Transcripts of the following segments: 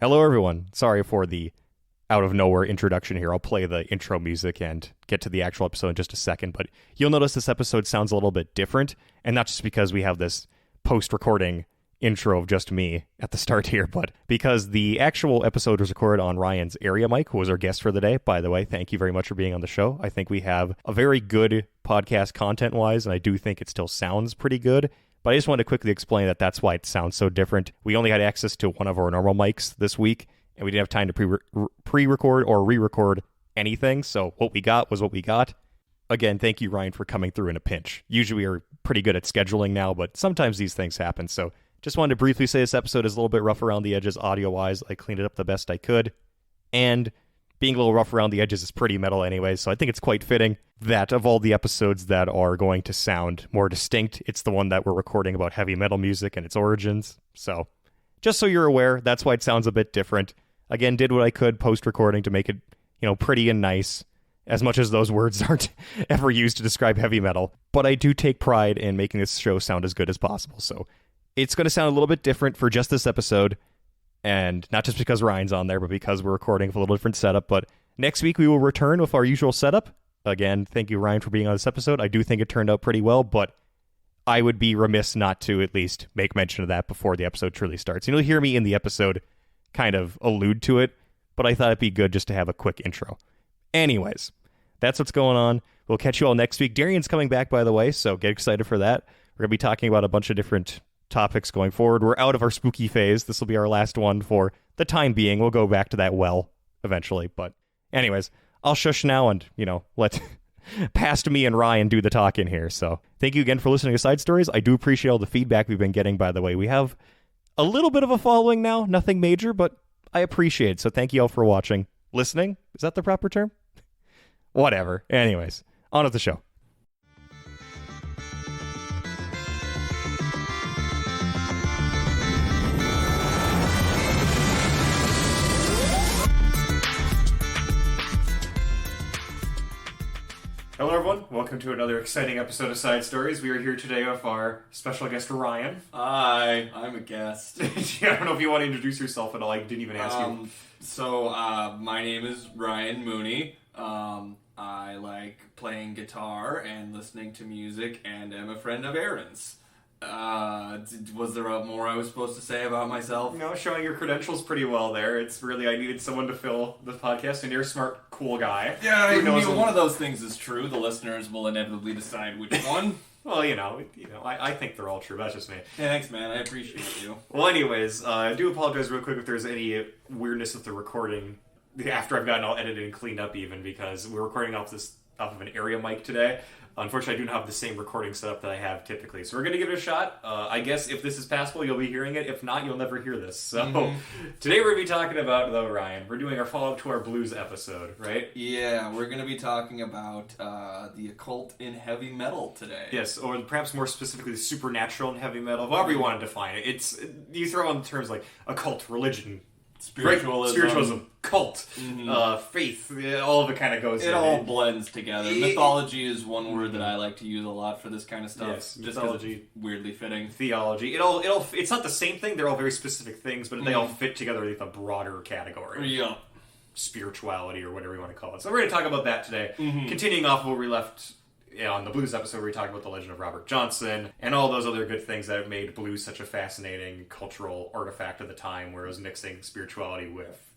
Hello, everyone. Sorry for the out-of-nowhere introduction here. I'll play the intro music and get to the actual episode in just a second, but you'll notice this episode sounds a little bit different, and not just because we have this post-recording intro of just me at the start here, but because the actual episode was recorded on Ryan's area mic, who was our guest for the day. By the way, thank you very much for being on the show. I think we have a very good podcast content-wise, and I do think it still sounds pretty good. But I just wanted to quickly explain that that's why it sounds so different. We only had access to one of our normal mics this week, and we didn't have time to pre-record or re-record anything, so what we got was what we got. Again, thank you, Ryan, for coming through in a pinch. Usually we are pretty good at scheduling now, but sometimes these things happen, so just wanted to briefly say this episode is a little bit rough around the edges audio-wise. I cleaned it up the best I could, and being a little rough around the edges is pretty metal anyway, so I think it's quite fitting that of all the episodes that are going to sound more distinct, it's the one that we're recording about heavy metal music and its origins. So, just so you're aware, that's why it sounds a bit different. Again, did what I could post-recording to make it, pretty and nice, as much as those words aren't ever used to describe heavy metal. But I do take pride in making this show sound as good as possible, so it's going to sound a little bit different for just this episode. And not just because Ryan's on there, but because we're recording with a little different setup. But next week we will return with our usual setup. Again, thank you, Ryan, for being on this episode. I do think it turned out pretty well, but I would be remiss not to at least make mention of that before the episode truly starts. You'll hear me in the episode kind of allude to it, but I thought it'd be good just to have a quick intro. Anyways, that's what's going on. We'll catch you all next week. Darian's coming back, by the way, so get excited for that. We're going to be talking about a bunch of different topics going forward. We're out of our spooky phase. This will be our last one for the time being. We'll go back to that eventually. But anyways, I'll shush now and, let past me and Ryan do the talking here. So thank you again for listening to Side Stories. I do appreciate all the feedback we've been getting, by the way. We have a little bit of a following now. Nothing major, but I appreciate it. So thank you all for watching. Listening? Is that the proper term? Whatever. Anyways, on with the show. Hello, everyone. Welcome to another exciting episode of Side Stories. We are here today with our special guest, Ryan. Hi, I'm a guest. I don't know if you want to introduce yourself at all. I didn't even ask you. My name is Ryan Mooney. I like playing guitar and listening to music, and am a friend of Aaron's. Was there more I was supposed to say about myself? No, showing your credentials pretty well there. It's really, I needed someone to fill the podcast, and you're a smart, cool guy. Yeah, one of those things is true. The listeners will inevitably decide which one. Well, I think they're all true. That's just me. Yeah, thanks, man. I appreciate you. Well, anyways, I do apologize real quick if there's any weirdness with the recording after I've gotten all edited and cleaned up, even because we're recording off of an area mic today. Unfortunately, I do not have the same recording setup that I have typically. So we're going to give it a shot. I guess if this is passable, you'll be hearing it. If not, you'll never hear this. So Today we're going to be talking about, though, Ryan, we're doing our follow-up to our blues episode, right? Yeah, we're going to be talking about the occult in heavy metal today. Yes, or perhaps more specifically, supernatural in heavy metal, however you want to define it. You throw in terms like occult, religion, spiritualism, cult, faith, all of it kind of goes in. It all blends together. Mythology is one word that I like to use a lot for this kind of stuff. Yes, just mythology. Weirdly fitting. Theology. It's not the same thing, they're all very specific things, but they all fit together with a broader category. Yeah. Spirituality, or whatever you want to call it. So we're going to talk about that today. Continuing off of where we left on the blues episode, where we talked about the legend of Robert Johnson and all those other good things that have made blues such a fascinating cultural artifact of the time, where it was mixing spirituality with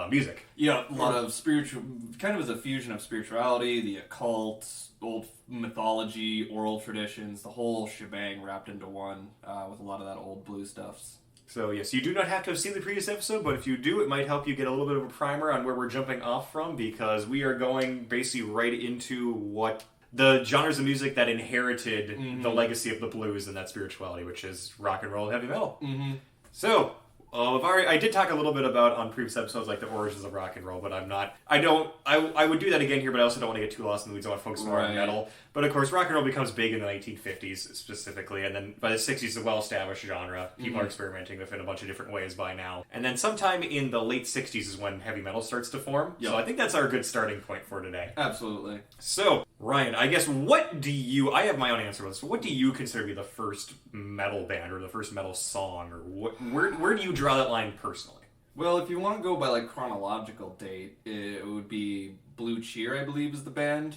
music. Yeah, a lot of spiritual, kind of as a fusion of spirituality, the occult, old mythology, oral traditions, the whole shebang wrapped into one with a lot of that old blues stuffs. So yes, you do not have to have seen the previous episode, but if you do, it might help you get a little bit of a primer on where we're jumping off from, because we are going basically right into what the genres of music that inherited the legacy of the blues and that spirituality, which is rock and roll and heavy metal. So, I did talk a little bit about on previous episodes like the origins of rock and roll, but I would do that again here, but I also don't want to get too lost in the weeds. I want to focus more on metal. But of course, rock and roll becomes big in the 1950s specifically, and then by the 60s, it's a well-established genre. People are experimenting with it in a bunch of different ways by now. And then sometime in the late 60s is when heavy metal starts to form. Yep. So I think that's our good starting point for today. Absolutely. So, Ryan, I guess I have my own answer for this, but what do you consider to be the first metal band or the first metal song, or where do you draw that line personally? Well, if you want to go by like chronological date, it would be Blue Cheer, I believe, is the band.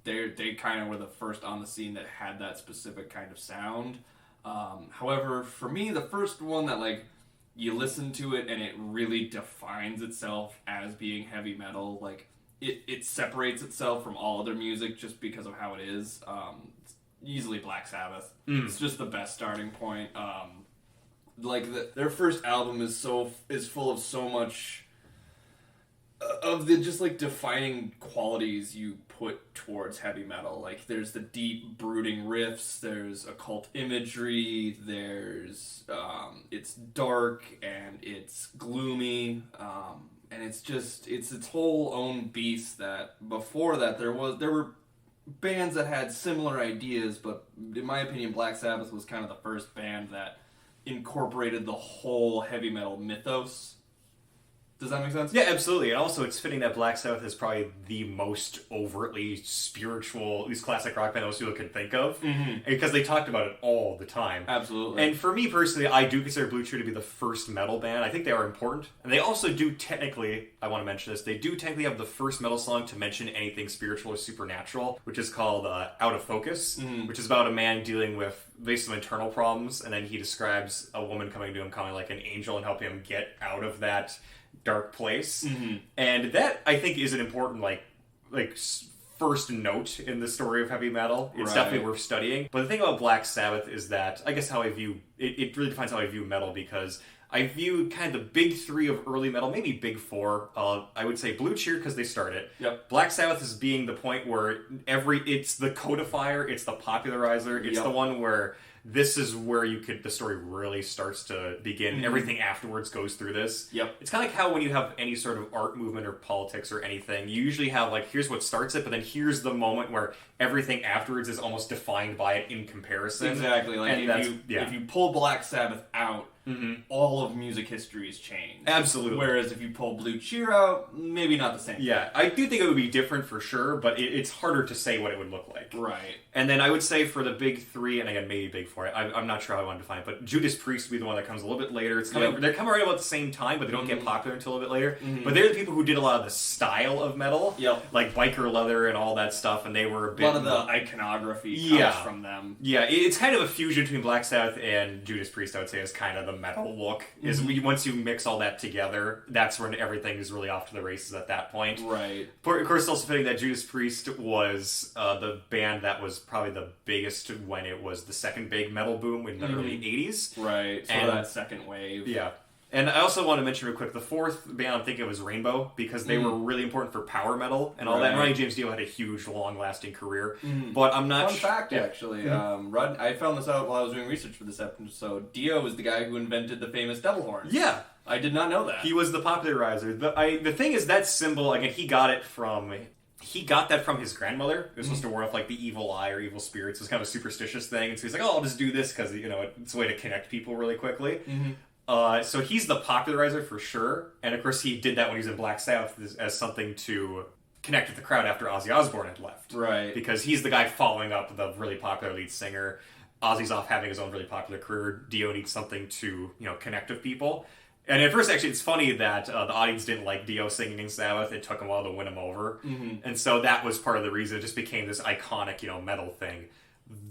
They kind of were the first on the scene that had that specific kind of sound. However, for me, the first one that like you listen to it and it really defines itself as being heavy metal, like it separates itself from all other music just because of how it is. It's easily Black Sabbath. It's just the best starting point. Their first album is full of so much of the just like defining qualities you put towards heavy metal. Like there's the deep brooding riffs, there's occult imagery, there's it's dark and it's gloomy, and it's its whole own beast. That before that there were bands that had similar ideas, but in my opinion Black Sabbath was kind of the first band that incorporated the whole heavy metal mythos. Does that make sense? Yeah, absolutely. And also, it's fitting that Black Sabbath is probably the most overtly spiritual, at least classic rock band most people can think of, because they talked about it all the time. Absolutely. And for me personally, I do consider Blue Cheer to be the first metal band. I think they are important. And they also do technically, I want to mention this, they do technically have the first metal song to mention anything spiritual or supernatural, which is called Out of Focus, which is about a man dealing with some internal problems, and then he describes a woman coming to him, calling like an angel, and helping him get out of that dark place. And that I think is an important first note in the story of heavy metal. It's definitely worth studying. But the thing about Black Sabbath is that I guess how I view it really defines how I view metal, because I view kind of the big three of early metal, maybe big four. I would say Blue Cheer because they started. Yep. Black Sabbath is being the point where it's the codifier, it's the popularizer, it's the one where this is where the story really starts to begin. Everything afterwards goes through this. Yep. It's kind of like how when you have any sort of art movement or politics or anything, you usually have like, here's what starts it, but then here's the moment where everything afterwards is almost defined by it in comparison. Exactly. Like if you pull Black Sabbath out, all of music history is changed. Absolutely. Whereas if you pull Blue Cheer out, maybe not the same. Yeah, I do think it would be different for sure, but it's harder to say what it would look like. Right. And then I would say for the big three, and again, maybe big four, I'm not sure how I want to define it, but Judas Priest would be the one that comes a little bit later. They're coming right about the same time, but they don't get popular until a little bit later. But they're the people who did a lot of the style of metal, like biker leather and all that stuff, and they were a bit... A lot of the iconography comes from them. Yeah, it's kind of a fusion between Black Sabbath and Judas Priest, I would say, is kind of the metal look. Once you mix all that together, that's when everything is really off to the races at that point. Right. Of course, also fitting that Judas Priest was the band that was probably the biggest when it was the second big metal boom in the early 80s. Right, so and that second wave. Yeah. And I also want to mention real quick, the fourth band I'm thinking of was Rainbow, because they were really important for power metal and all that. And Ronnie James Dio had a huge, long-lasting career. But I'm not... Fun fact, actually. I found this out while I was doing research for this episode. Dio is the guy who invented the famous devil horn. Yeah. I did not know that. He was the popularizer. The thing is, that symbol, again, he got that from his grandmother. It was supposed to ward off like the evil eye or evil spirits. It was kind of a superstitious thing. And so he's like, I'll just do this because, it's a way to connect people really quickly. So he's the popularizer for sure. And of course he did that when he was in Black Sabbath as something to connect with the crowd after Ozzy Osbourne had left. Right. Because he's the guy following up the really popular lead singer. Ozzy's off having his own really popular career. Dio needs something to, connect with people. And at first, actually, it's funny that the audience didn't like Dio singing in Sabbath. It took a while to win him over. And so that was part of the reason it just became this iconic, metal thing.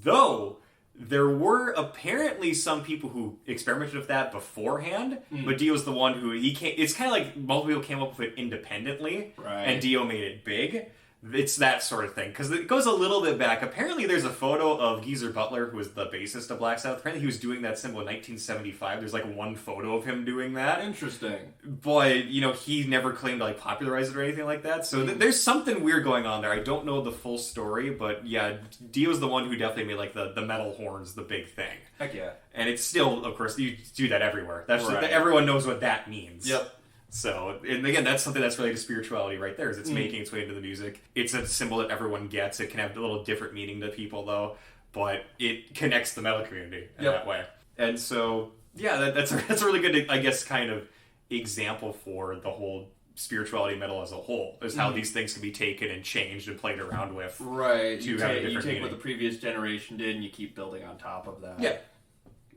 Though, there were apparently some people who experimented with that beforehand, but Dio's the one who, it's kind of like multiple people came up with it independently, and Dio made it big. It's that sort of thing, because it goes a little bit back. Apparently there's a photo of Geezer Butler, who was the bassist of Black Sabbath. Apparently he was doing that symbol in 1975. There's one photo of him doing that. Interesting. But, he never claimed to popularize it or anything like that. So there's something weird going on there. I don't know the full story, but yeah, Dio's the one who definitely made the metal horns the big thing. Heck yeah. And it's still, of course, you do that everywhere. Everyone knows what that means. Yep. So, and again, that's something that's related to spirituality right there, is it's making its way into the music. It's a symbol that everyone gets. It can have a little different meaning to people, though, but it connects the metal community in that way. And so, yeah, that's a really good, I guess, kind of example for the whole spirituality metal as a whole, is how these things can be taken and changed and played around with. Right. You take what the previous generation did, and you keep building on top of that. Yeah.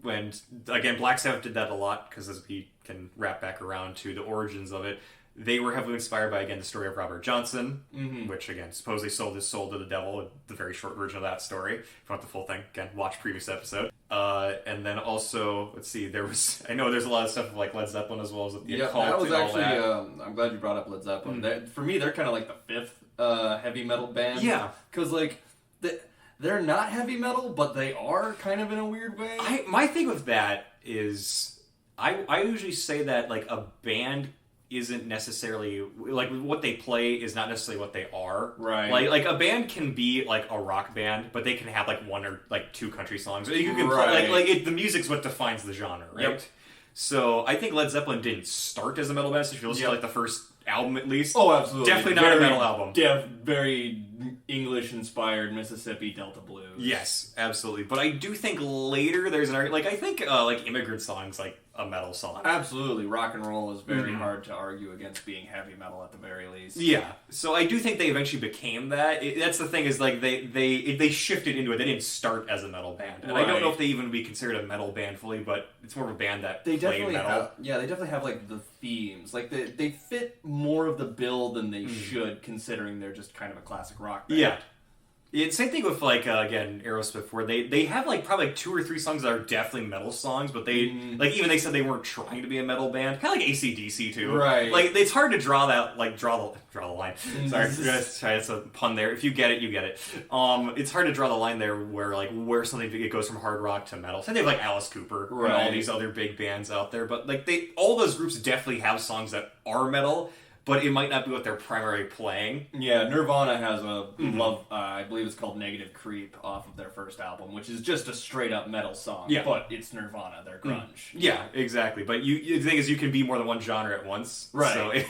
when, again, Black Sabbath did that a lot, because as we can wrap back around to the origins of it, they were heavily inspired by, again, the story of Robert Johnson, which, again, supposedly sold his soul to the devil, the very short version of that story. If you want the full thing, again, watch previous episode. And then also, let's see, I know there's a lot of stuff like Led Zeppelin as well as the occult that was and all actually, that. I'm glad you brought up Led Zeppelin. For me, they're kind of like the fifth heavy metal band. Yeah. Because, like, they're not heavy metal, but they are kind of in a weird way. My thing with that is, I usually say that, like, a band isn't necessarily, like, what they play is not necessarily what they are. Right. Like a band can be, like, a rock band, but they can have, like, one or, like, two country songs. Or you can play, the music's what defines the genre, right? Yep. So, I think Led Zeppelin didn't start as a metal band, so if you listen to, like, the first album, at least. Oh, absolutely. Definitely not a metal album. Very English-inspired Mississippi Delta blues. Yes, absolutely. But I do think later there's an argument, like, I think, like, Immigrant Song's, like, a metal song. Absolutely. Rock and roll is very hard to argue against being heavy metal at the very least. Yeah. So I do think they eventually became that. That's the thing, is, like, they shifted into it. They didn't start as a metal band. And I don't know if they even would be considered a metal band fully, but it's more of a band that played metal. They definitely have, like, the themes. Like, they fit more of the bill than they should, considering they're just kind of a classic rock band. Yeah. Same thing with, like, again, Aerosmith, where they have, like, probably, like, 2 or 3 songs that are definitely metal songs, but they, like, even they said they weren't trying to be a metal band. Kind of like AC/DC, too. Right. Like, it's hard to draw that, like, draw the line. Sorry, it's a pun there. If you get it, you get it. It's hard to draw the line there where something, it goes from hard rock to metal. Same thing with, like, Alice Cooper and all these other big bands out there, but, like, all those groups definitely have songs that are metal, but it might not be what they're primarily playing. Yeah, Nirvana has a I believe it's called Negative Creep off of their first album, which is just a straight up metal song. Yeah. But it's Nirvana, they're grunge. Yeah, exactly. But the thing is, you can be more than one genre at once. Right.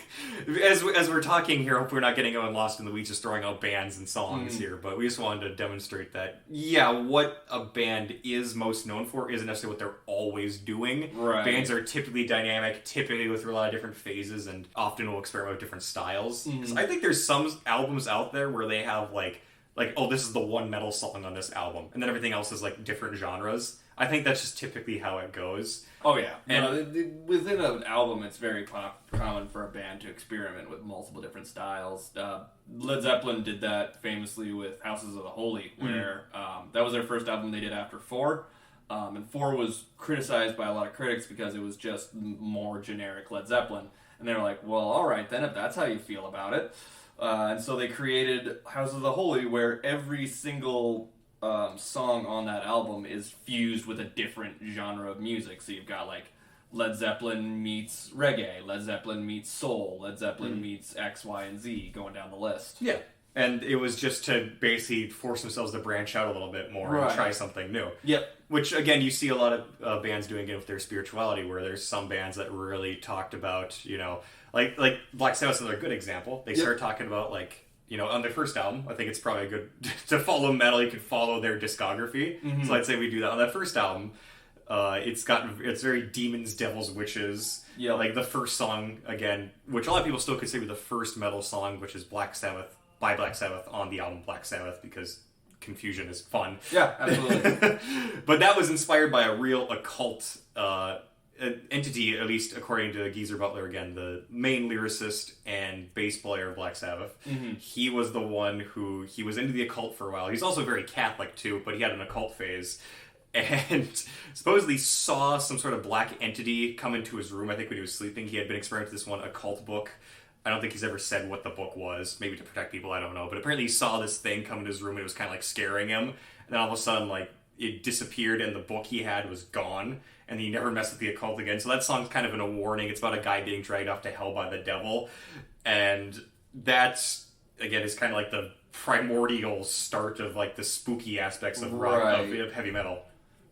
So, as we're talking here, I hope we're not getting lost in the weeds just throwing out bands and songs here, but we just wanted to demonstrate that, what a band is most known for isn't necessarily what they're always doing. Right. Bands are typically dynamic, typically with a lot of different phases, and often will experiment with different styles. Because I think there's some albums out there where they have, like, oh, this is the one metal song on this album, and then everything else is, like, different genres. I think that's just typically how it goes. Oh, yeah. And within an album, it's very common for a band to experiment with multiple different styles. Led Zeppelin did that famously with Houses of the Holy, where that was their first album they did after 4. And 4 was criticized by a lot of critics because it was just more generic Led Zeppelin. And they were like, well, all right, then, if that's how you feel about it. And so they created House of the Holy, where every single song on that album is fused with a different genre of music. So you've got, like, Led Zeppelin meets reggae, Led Zeppelin meets soul, Led Zeppelin meets X, Y, and Z, going down the list. Yeah. And it was just to basically force themselves to branch out a little bit more and try something new. Yep. Which, again, you see a lot of bands doing it with their spirituality, where there's some bands that really talked about, like Black Sabbath's another good example. They started talking about, like, on their first album, I think it's probably good to follow metal. You can follow their discography. So I'd say we do that on that first album. It's very demons, devils, witches. Yeah. Like the first song, again, which a lot of people still consider the first metal song, which is Black Sabbath on the album Black Sabbath, because confusion is fun. Yeah, absolutely. But that was inspired by a real occult entity, at least according to Geezer Butler, again, the main lyricist and bass player of Black Sabbath. He was the one he was into the occult for a while. He's also very Catholic too, but he had an occult phase. And supposedly saw some sort of black entity come into his room, I think when he was sleeping. He had been experimenting with this one occult book. I don't think he's ever said what the book was, maybe to protect people, I don't know. But apparently he saw this thing come into his room and it was kind of like scaring him. And then all of a sudden, like, it disappeared and the book he had was gone. And he never messed with the occult again. So that song's kind of a warning. It's about a guy being dragged off to hell by the devil. And that's, again, is kind of like the primordial start of, like, the spooky aspects of rock, of heavy metal.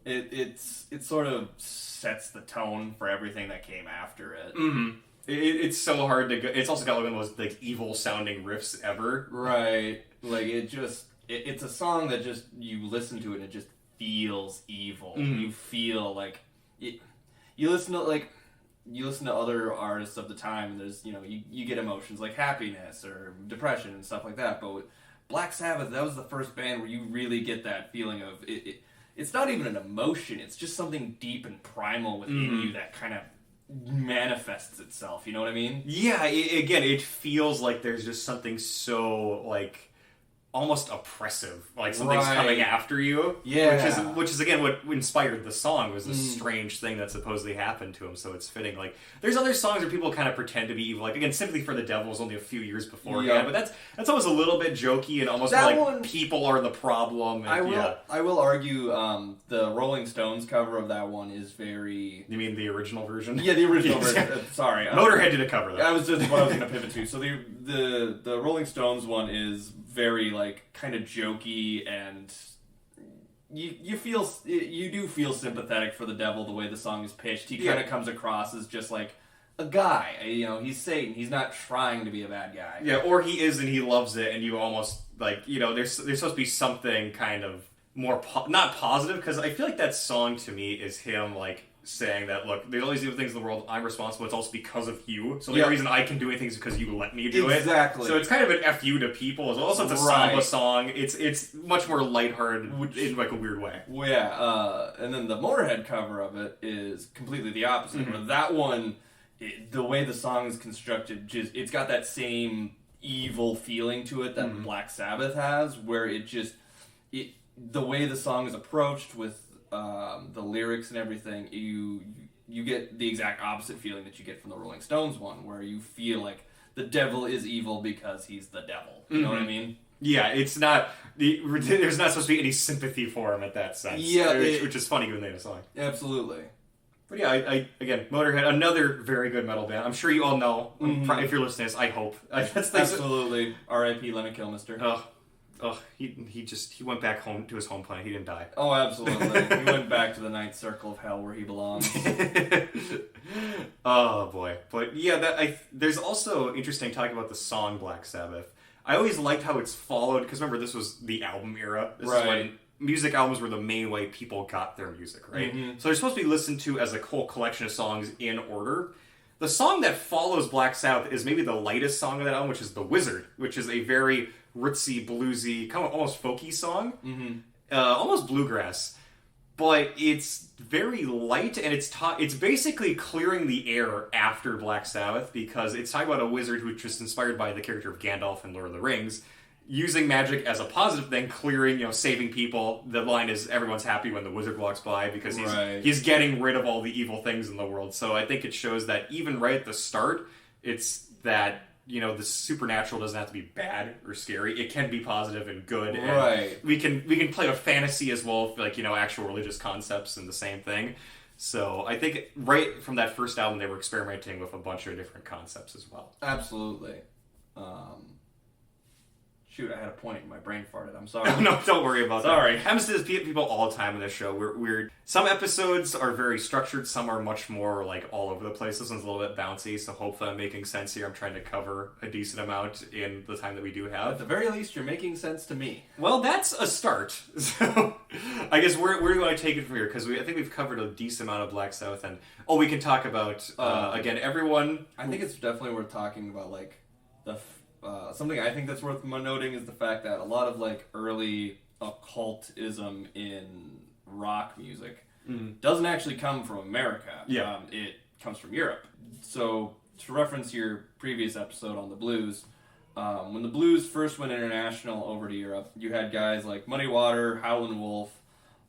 It sort of sets the tone for everything that came after it. It's so hard to go. It's also got one of the most, like, evil sounding riffs ever. Right. Like, it's a song that just, you listen to it and it just feels evil. You feel like you listen to other artists of the time, and there's, you get emotions like happiness or depression and stuff like that. But with Black Sabbath, that was the first band where you really get that feeling of it it's not even an emotion. It's just something deep and primal within you that kind of manifests itself. You know what I mean? Yeah. It feels like there's just something so like almost oppressive, like something's coming after you. Yeah, which is again what inspired the song, was this strange thing that supposedly happened to him. So it's fitting. Like there's other songs where people kind of pretend to be evil. Like again, "Sympathy for the Devil" was only a few years before. Yeah, but that's almost a little bit jokey and almost like one, people are the problem. And, I will argue the Rolling Stones cover of that one is very. You mean the original version? Yeah, the original version. Sorry, Motorhead did a cover. Though. That was just what I was going to pivot to. So the Rolling Stones one is very like kind of jokey, and you do feel sympathetic for the devil the way the song is pitched. He kind of comes across as just like a guy, he's Satan. He's not trying to be a bad guy. Yeah, or he is and he loves it, and you almost like there's supposed to be something kind of more not positive, because I feel like that song to me is him like saying that, look, there's all these evil things in the world, I'm responsible, it's also because of you. So the reason I can do anything is because you let me do it. Exactly. So it's kind of an FU to people as well. Also, it's a samba song. It's much more lighthearted in like a weird way. Well, yeah, and then the Motorhead cover of it is completely the opposite. Where that one, the way the song is constructed, it's got that same evil feeling to it that Black Sabbath has, where the way the song is approached with the lyrics and everything, you get the exact opposite feeling that you get from the Rolling Stones one, where you feel like the devil is evil because he's the devil. You know what I mean? Yeah, it's not there's not supposed to be any sympathy for him at that sense. Yeah, which is funny when they have a song. Absolutely. But yeah, I again, Motorhead, another very good metal band. I'm sure you all know. If you're listening to this, I hope. Absolutely. R.I.P. Lemmy Kilmister. He went back home to his home planet. He didn't die. Oh, absolutely. He went back to the ninth circle of hell where he belongs. Oh boy, but yeah, there's also interesting talking about the song Black Sabbath. I always liked how it's followed, because remember, this was the album era. This is when music albums were the main way people got their music, right? So they're supposed to be listened to as a whole collection of songs in order. The song that follows Black Sabbath is maybe the lightest song of that album, which is "The Wizard," which is a very rootsy, bluesy, kind of almost folky song, almost bluegrass. But it's very light, and it's basically clearing the air after Black Sabbath, because it's talking about a wizard who was just inspired by the character of Gandalf in Lord of the Rings, using magic as a positive thing, clearing, saving people. The line is, everyone's happy when the wizard walks by, because he's getting rid of all the evil things in the world. So I think it shows that even right at the start, it's that, the supernatural doesn't have to be bad or scary. It can be positive and good. And we can play with fantasy as well, like, actual religious concepts and the same thing. So I think right from that first album, they were experimenting with a bunch of different concepts as well. Absolutely. Shoot, I had a point and my brain farted. I'm sorry. No, don't worry about that. Sorry. Happens to people all the time in this show. We're some episodes are very structured. Some are much more like all over the place. This one's a little bit bouncy, so hopefully I'm making sense here. I'm trying to cover a decent amount in the time that we do have. At the very least, you're making sense to me. Well, that's a start. So I guess where do you want to take it from here? Because I think we've covered a decent amount of Black Sabbath, and we can talk about again everyone. I think it's definitely worth talking about like the. Something I think that's worth noting is the fact that a lot of like early occultism in rock music doesn't actually come from America. Yeah. It comes from Europe. So to reference your previous episode on the blues, when the blues first went international over to Europe, you had guys like Muddy Water, Howlin' Wolf,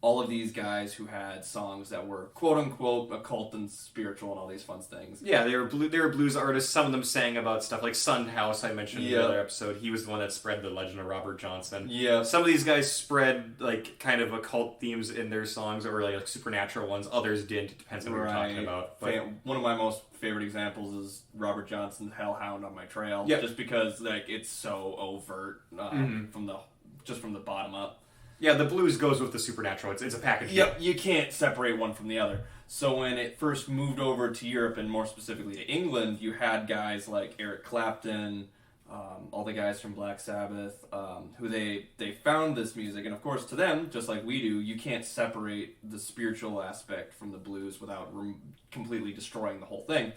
all of these guys who had songs that were quote-unquote occult and spiritual and all these fun things. Yeah, they were blues artists. Some of them sang about stuff like Sunhouse, I mentioned in the other episode. He was the one that spread the legend of Robert Johnson. Yeah. Some of these guys spread like kind of occult themes in their songs, or like supernatural ones. Others didn't. It depends on what you're talking about. But one of my most favorite examples is Robert Johnson's Hellhound on My Trail. Yep. Just because like it's so overt from the bottom up. Yeah, the blues goes with the supernatural. It's a package. Yep, you can't separate one from the other. So when it first moved over to Europe, and more specifically to England, you had guys like Eric Clapton, all the guys from Black Sabbath, who they found this music. And of course, to them, just like we do, you can't separate the spiritual aspect from the blues without completely destroying the whole thing.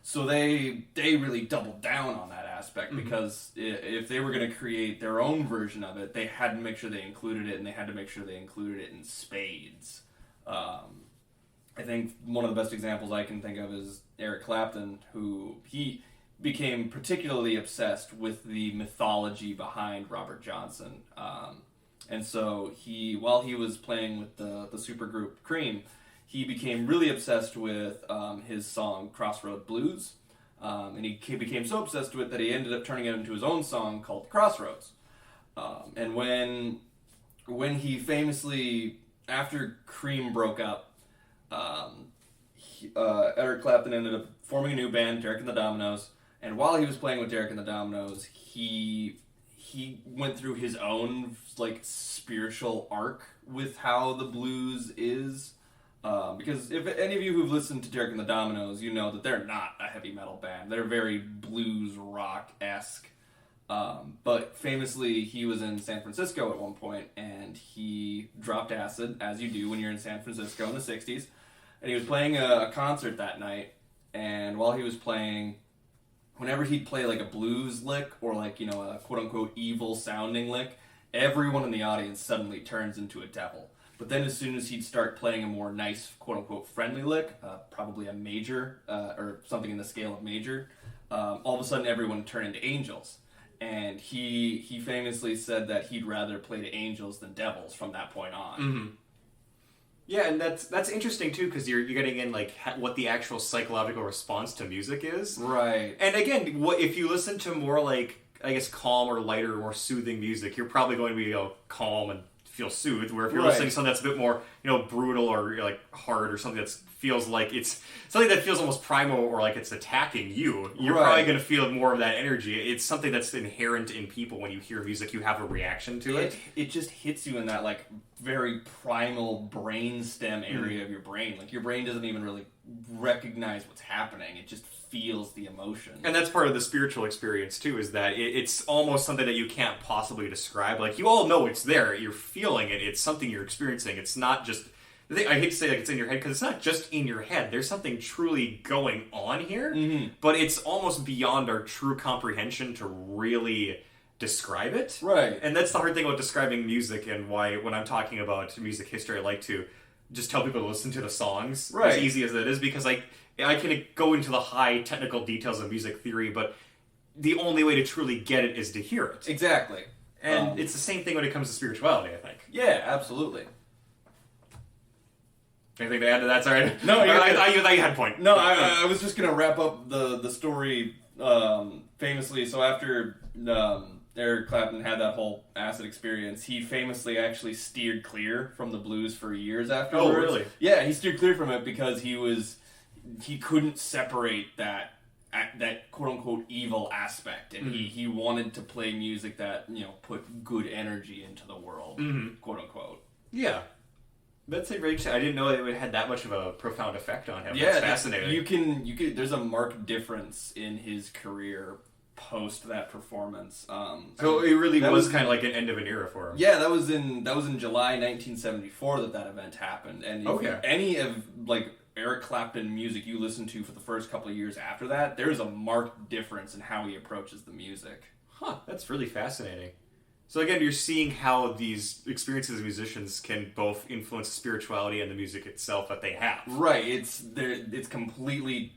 So they really doubled down on that aspect, because if they were going to create their own version of it, they had to make sure they included it, and they had to make sure they included it in spades. I think one of the best examples I can think of is Eric Clapton, who he became particularly obsessed with the mythology behind Robert Johnson. And so while he was playing with the supergroup Cream, he became really obsessed with his song Crossroad Blues. And he became so obsessed with it that he ended up turning it into his own song called Crossroads. And when he famously, after Cream broke up, Eric Clapton ended up forming a new band, Derek and the Dominoes. And while he was playing with Derek and the Dominoes, he went through his own like spiritual arc with how the blues is. Because if any of you who've listened to Derek and the Dominoes, you know that they're not a heavy metal band. They're very blues rock-esque. But famously, he was in San Francisco at one point, and he dropped acid, as you do when you're in San Francisco in the 60s. And he was playing a concert that night, and while he was playing, whenever he'd play like a blues lick or like, you know, a quote-unquote evil-sounding lick, everyone in the audience suddenly turns into a devil. But then as soon as he'd start playing a more nice, quote-unquote friendly lick, probably a major, or something in the scale of major, all of a sudden everyone turned into angels. And he famously said that he'd rather play to angels than devils from that point on. Mm-hmm. Yeah, and that's interesting too, because you're getting in like what the actual psychological response to music is. Right. And again, if you listen to more like, I guess, calm or lighter, more soothing music, you're probably going to be calm and feel soothed. Where if you're listening to something that's a bit more, brutal or like hard, or something that feels like it's something that feels almost primal or like it's attacking you, you're probably going to feel more of that energy. It's something that's inherent in people. When you hear music, you have a reaction to it. It just hits you in that like very primal brainstem area of your brain. Like your brain doesn't even really recognize what's happening. It just feels the emotion. And that's part of the spiritual experience too, is that it's almost something that you can't possibly describe. Like, you all know it's there, you're feeling it, it's something you're experiencing. It's not just, I hate to say like it's in your head, because it's not just in your head. There's something truly going on here, but it's almost beyond our true comprehension to really describe it. Right. And that's the hard thing about describing music, and why when I'm talking about music history, I like to just tell people to listen to the songs, as easy as it is, because I can go into the high technical details of music theory, but the only way to truly get it is to hear it. Exactly. And it's the same thing when it comes to spirituality, I think. Yeah, absolutely. Anything to add to that? Sorry. No, I thought you had a point. No, I was just going to wrap up the story famously. So after Eric Clapton had that whole acid experience, he famously actually steered clear from the blues for years afterwards. Oh, really? Yeah, he steered clear from it because he couldn't separate that quote-unquote evil aspect, and he wanted to play music that, put good energy into the world, quote-unquote. Yeah. That's very interesting. I didn't know it had that much of a profound effect on him. Yeah, that's fascinating. You can. There's a marked difference in his career post that perforence. So it really was kind of like an end of an era for him. Yeah, that was in July 1974 that event happened, and if any of like Eric Clapton music you listen to for the first couple of years after that, there's a marked difference in how he approaches the music. Huh, that's really fascinating. So again, you're seeing how these experiences as musicians can both influence the spirituality and the music itself that they have. Right, it's completely.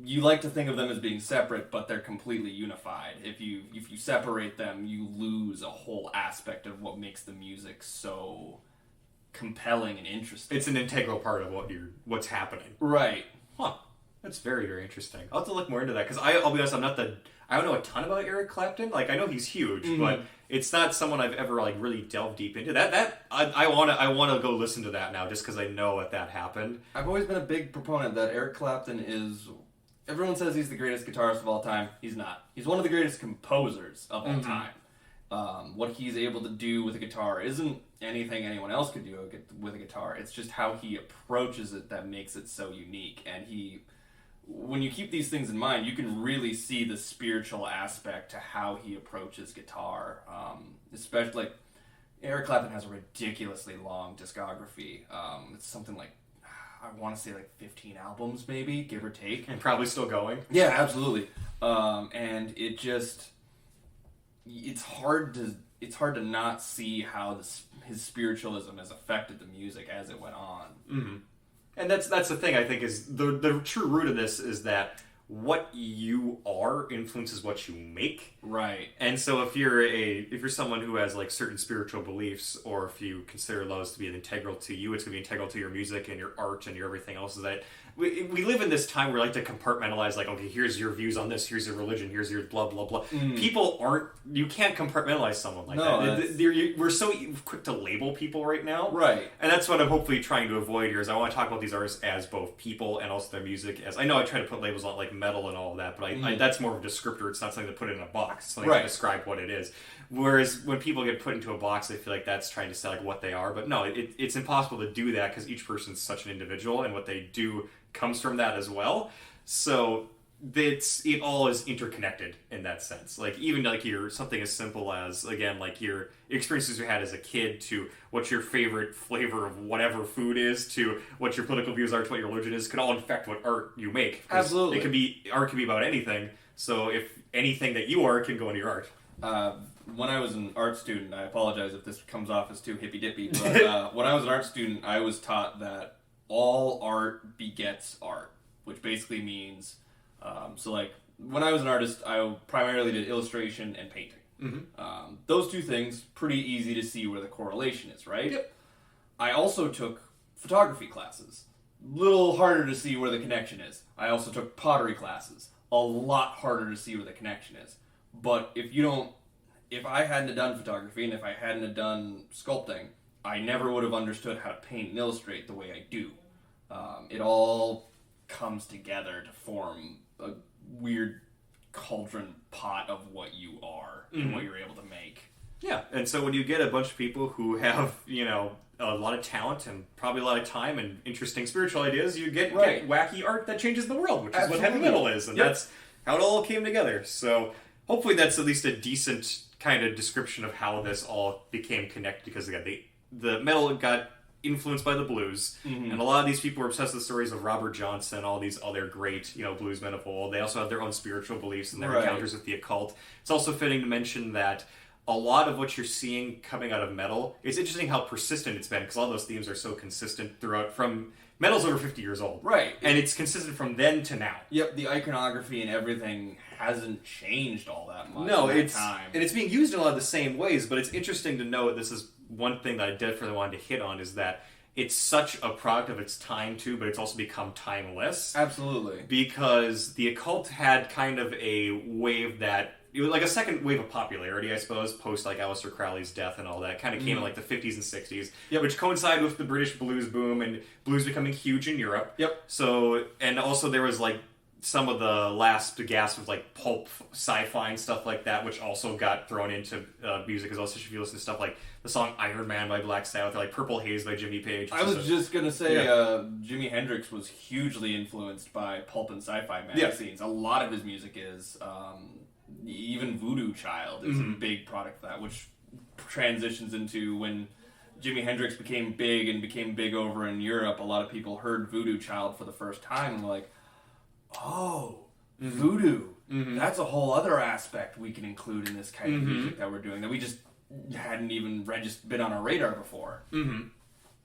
You like to think of them as being separate, but they're completely unified. If you separate them, you lose a whole aspect of what makes the music so compelling and interesting. It's an integral part of what's happening. Right. Huh. That's very, very interesting. I'll have to look more into that, because I'll be honest, I don't know a ton about Eric Clapton. Like, I know he's huge, but it's not someone I've ever like really delved deep into. I want to go listen to that now, just because I know that happened. I've always been a big proponent that Eric Clapton is. Everyone says he's the greatest guitarist of all time. He's not. He's one of the greatest composers of all time. What he's able to do with a guitar isn't anything anyone else could do with a guitar. It's just how he approaches it that makes it so unique. And when you keep these things in mind, you can really see the spiritual aspect to how he approaches guitar. Especially, like, Eric Clapton has a ridiculously long discography. It's something like, I want to say like 15 albums maybe, give or take. And probably still going. Yeah, absolutely. And it's hard to not see how his spiritualism has affected the music as it went on. Mm-hmm. And that's the thing, I think, is the true root of this is that what you are influences what you make. Right. And so if you're someone who has like certain spiritual beliefs, or if you consider those to be integral to you, it's going to be integral to your music and your art and your everything else. Is that we live in this time where we like to compartmentalize, like, okay, here's your views on this, here's your religion, here's your blah, blah, blah. You can't compartmentalize someone like that. We're so quick to label people right now. Right. And that's what I'm hopefully trying to avoid here, is I want to talk about these artists as both people and also their music. As I know I try to put labels on like metal and all of that, but that's more of a descriptor. It's not something to put it in a box. It's something to describe what it is. Whereas when people get put into a box, they feel like that's trying to say like what they are. But no, it's impossible to do that because each person's such an individual, and what they do comes from that as well. So it all is interconnected in that sense. Like even like something as simple as, again, like your experiences you had as a kid, to what your favorite flavor of whatever food is, to what your political views are, to what your religion is, can all affect what art you make. Absolutely. Art can be about anything. So if anything that you are can go into your art. When I was an art student, I apologize if this comes off as too hippy-dippy, but when I was an art student, I was taught that all art begets art, which basically means, so like, when I was an artist, I primarily did illustration and painting. Mm-hmm. Those two things, pretty easy to see where the correlation is, right? Yep. I also took photography classes. Little harder to see where the connection is. I also took pottery classes. A lot harder to see where the connection is. But if I hadn't done photography and if I hadn't done sculpting, I never would have understood how to paint and illustrate the way I do. It all comes together to form a weird cauldron pot of what you are and what you're able to make. Yeah, and so when you get a bunch of people who have, a lot of talent and probably a lot of time and interesting spiritual ideas, you get wacky art that changes the world, which is what heavy metal is, and that's how it all came together. So hopefully that's at least a decent kind of description of how this all became connected, because again, the metal got influenced by the blues, and a lot of these people were obsessed with the stories of Robert Johnson, all these other great, bluesmen of old. They also have their own spiritual beliefs and their encounters with the occult. It's also fitting to mention that a lot of what you're seeing coming out of metal, it's interesting how persistent it's been, because all those themes are so consistent throughout. From metal's over 50 years old, right? And it's consistent from then to now. Yep, the iconography and everything hasn't changed all that much. No, in that time. And it's being used in a lot of the same ways. But it's interesting to note, this is one thing that I definitely wanted to hit on, is that it's such a product of its time too, but it's also become timeless. Absolutely, because the occult had kind of a wave that. It was like a second wave of popularity, I suppose, post like Aleister Crowley's death and all that. Kind of came in like the 50s and 60s, which coincided with the British blues boom and blues becoming huge in Europe. Yep. So, and also there was like some of the last gasp of like pulp sci-fi and stuff like that, which also got thrown into music as well. So if you listen to stuff like the song Iron Man by Black Sabbath, or like Purple Haze by Jimmy Page. I was just going to say Jimi Hendrix was hugely influenced by pulp and sci-fi magazines. A lot of his music is... even Voodoo Child is a big product of that, which transitions into when Jimi Hendrix became big over in Europe. A lot of people heard Voodoo Child for the first time and were like, oh, voodoo. That's a whole other aspect we can include in this kind of music that we're doing that we just hadn't even been on our radar before.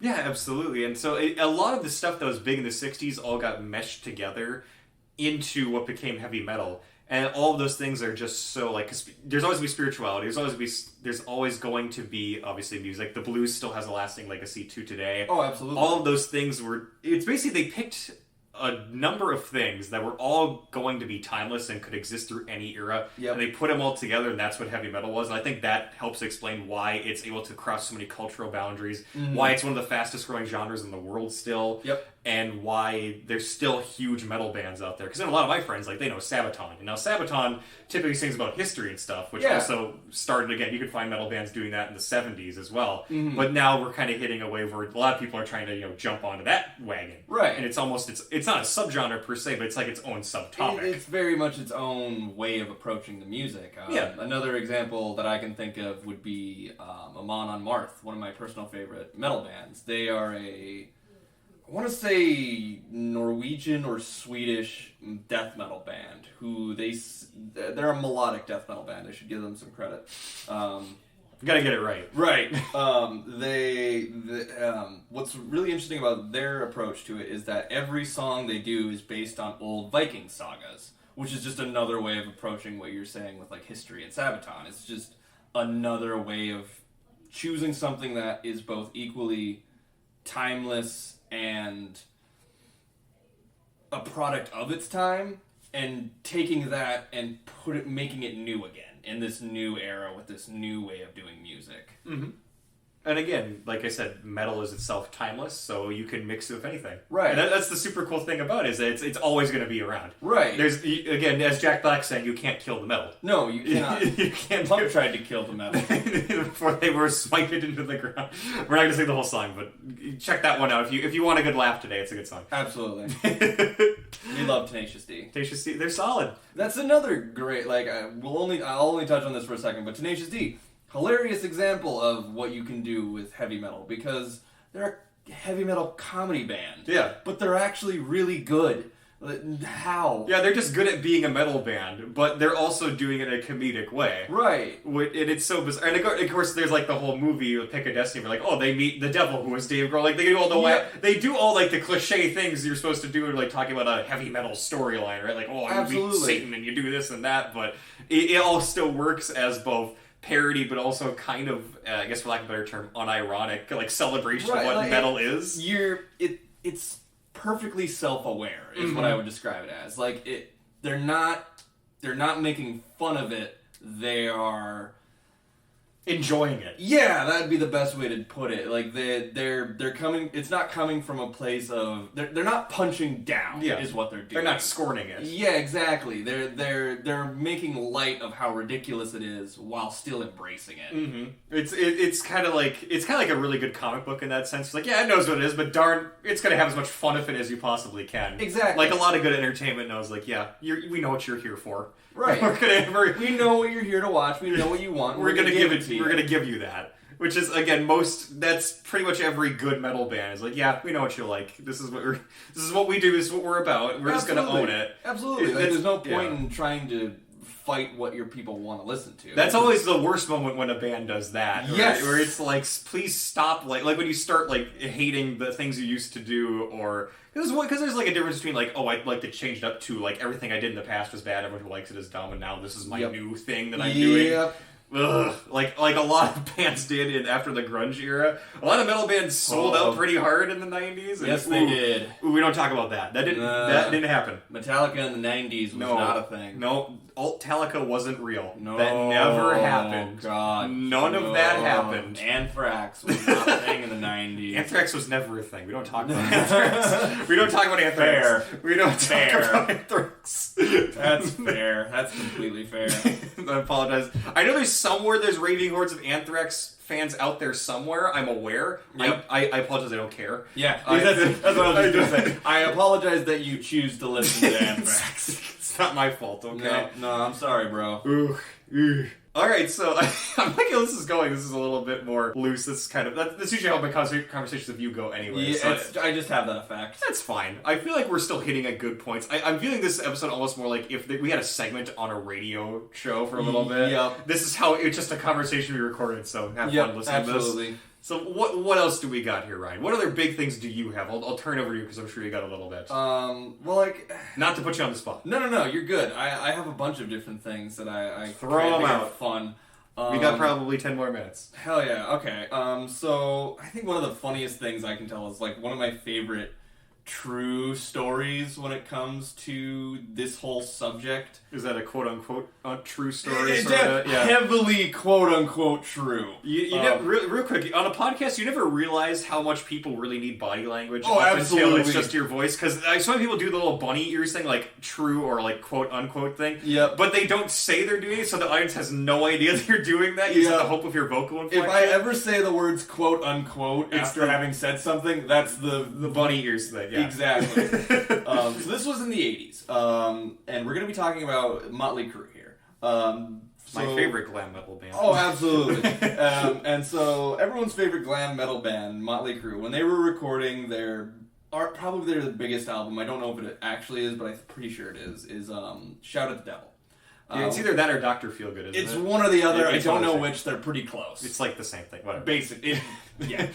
Yeah, absolutely. And so a lot of the stuff that was big in the 60s all got meshed together into what became heavy metal. And all of those things are just so, like, 'cause there's always going to be spirituality. There's always going to be, obviously, music. The blues still has a lasting legacy to today. Oh, absolutely. All of those things it's basically they picked a number of things that were all going to be timeless and could exist through any era. Yep. And they put them all together, and that's what heavy metal was. And I think that helps explain why it's able to cross so many cultural boundaries, why it's one of the fastest growing genres in the world still. Yep. And why there's still huge metal bands out there. Because a lot of my friends, like, they know Sabaton. And now Sabaton typically sings about history and stuff, which also started, again, you could find metal bands doing that in the 70s as well. But now we're kind of hitting a wave where a lot of people are trying to, jump onto that wagon. Right. And it's almost, it's not a subgenre per se, but it's like its own subtopic. It's very much its own way of approaching the music. Another example that I can think of would be Amon on Marth, one of my personal favorite metal bands. They are I want to say Norwegian or Swedish death metal band who they're a melodic death metal band. I should give them some credit. You gotta get it right. Right. What's really interesting about their approach to it is that every song they do is based on old Viking sagas, which is just another way of approaching what you're saying with like history and Sabaton. It's just another way of choosing something that is both equally timeless and a product of its time, and taking that and making it new again in this new era with this new way of doing music. Mm-hmm. And again, like I said, metal is itself timeless, so you can mix it with anything. Right. And that's the super cool thing about it, is that it's always going to be around. Right. There's, again, as Jack Black said, you can't kill the metal. No, you cannot. You can't. Punk tried to kill the metal before they were swiped into the ground. We're not going to sing the whole song, but check that one out. If you want a good laugh today, it's a good song. Absolutely. We love Tenacious D. Tenacious D, they're solid. That's another great, like, I'll only touch on this for a second, but Tenacious D, hilarious example of what you can do with heavy metal, because they're a heavy metal comedy band. Yeah. But they're actually really good. How? Yeah, they're just good at being a metal band, but they're also doing it in a comedic way. Right. And it's so bizarre. And of course, there's like the whole movie with Pick a Destiny, where like, oh, they meet the devil, who was Dave Grohl. Like, they do all they do all like the cliche things you're supposed to do, like talking about a heavy metal storyline, right? Like, oh, you meet Satan and you do this and that, but it all still works as both parody, but also kind of, I guess for lack of a better term, unironic, like celebration of what metal is. It's perfectly self-aware is what I would describe it as. Like, they're not making fun of it. They are enjoying it. Yeah, that'd be the best way to put it. Like, they're coming. It's not coming from a place of they're not punching down. Yeah. Is what they're doing. They're not scorning it. Yeah, exactly. They're making light of how ridiculous it is while still embracing it. Mm-hmm. It's kind of like a really good comic book in that sense. It's like, yeah, it knows what it is, but darn, it's gonna have as much fun of it as you possibly can. Exactly. Like a lot of good entertainment knows. Like, yeah, we know what you're here for. Right. We know what you're here to watch. We know what you want. We're gonna give it to you. We're gonna give you that. Which is, again, that's pretty much every good metal band is like, yeah, we know what you like. This is what we do. This is what we're about. We're just gonna own it. Absolutely. There's no point in trying to fight what your people want to listen to. That's always the worst moment when a band does that. Right? Yes. Where it's like, please stop. Like when you start like hating the things you used to do, or because there's like a difference between like, oh, I'd like to change it up to like everything I did in the past was bad. Everyone who likes it is dumb, and now this is my new thing that I'm doing. Ugh. Like a lot of bands did after the grunge era. A lot of metal bands sold out pretty hard in the 90s. And, yes, they did. We don't talk about that. That didn't happen. Metallica in the 90s was not a thing. No, Alt-Talica wasn't real. No. That never happened. Oh, God. None of that happened. Anthrax was not a thing in the 90s. Anthrax was never a thing. We don't talk about Anthrax. We don't talk about Anthrax. Fair. We don't talk about Anthrax. That's fair. That's completely fair. I apologize. I know there's raving hordes of Anthrax fans out there somewhere. I'm aware. Yep. I apologize. I don't care. Yeah, that's what I was just going to say. I apologize that you choose to listen to Anthrax. It's not my fault, okay? No, I'm sorry, bro. Ooh. All right, so I'm liking how this is going. This is a little bit more loose. This is that's usually how my conversations with you go anyway. Yeah, so I just have that effect. That's fine. I feel like we're still hitting at good points. I'm feeling this episode almost more like if we had a segment on a radio show for a little bit. Yep. This is how it's just a conversation we recorded, so have fun listening to this. Absolutely. So what else do we got here, Ryan? What other big things do you have? I'll turn over to you because I'm sure you got a little bit. Well, like, not to put you on the spot. No, you're good. I have a bunch of different things that I throw them out. Fun. We got probably 10 more minutes. Hell yeah. Okay. So I think one of the funniest things I can tell is like one of my favorite true stories when it comes to this whole subject. Is that a quote-unquote true story? It's heavily quote-unquote true. You never, real quick, on a podcast, you never realize how much people really need body language. Oh, absolutely. Until it's just your voice. Because so many people do the little bunny ears thing, like true or like quote-unquote thing. Yep. But they don't say they're doing it, so the audience has no idea they're doing that. You just have to hope with your vocal inflection. If I ever say the words quote-unquote after having said something, that's the bunny ears thing. Yeah. Exactly. So this was in the 80s, and we're going to be talking about Motley Crue here. My favorite glam metal band. Oh, absolutely. And so everyone's favorite glam metal band, Motley Crue, when they were recording their probably their biggest album. I don't know if it actually is, but I'm pretty sure it is Shout at the Devil. Yeah, it's either that or Dr. Feelgood, isn't it? It's one or the other. I don't know which. They're pretty close. It's like the same thing. Whatever. Basically, yeah.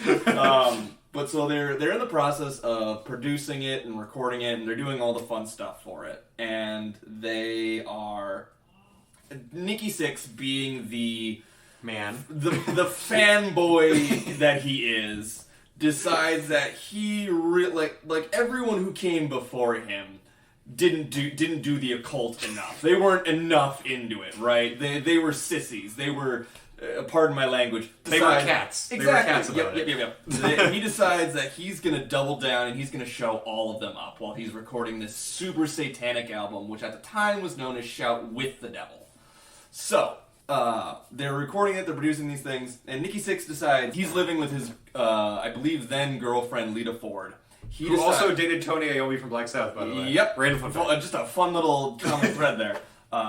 But so they're in the process of producing it and recording it, and they're doing all the fun stuff for it. And they are Nikki Sixx, being the fanboy that he is, decides that he like everyone who came before him didn't do the occult enough. They weren't enough into it, right? They were sissies. They were, pardon my language. They were cats. Exactly. They were cats about it. Yep. He decides that he's going to double down and he's going to show all of them up while he's recording this super satanic album, which at the time was known as Shout with the Devil. So, they're recording it, they're producing these things, and Nikki Sixx decides he's living with his, I believe, then girlfriend, Lita Ford. Who also dated Tony Iommi from Black Sabbath, by the way. Yep. Random fun fact. Just a fun little common thread there.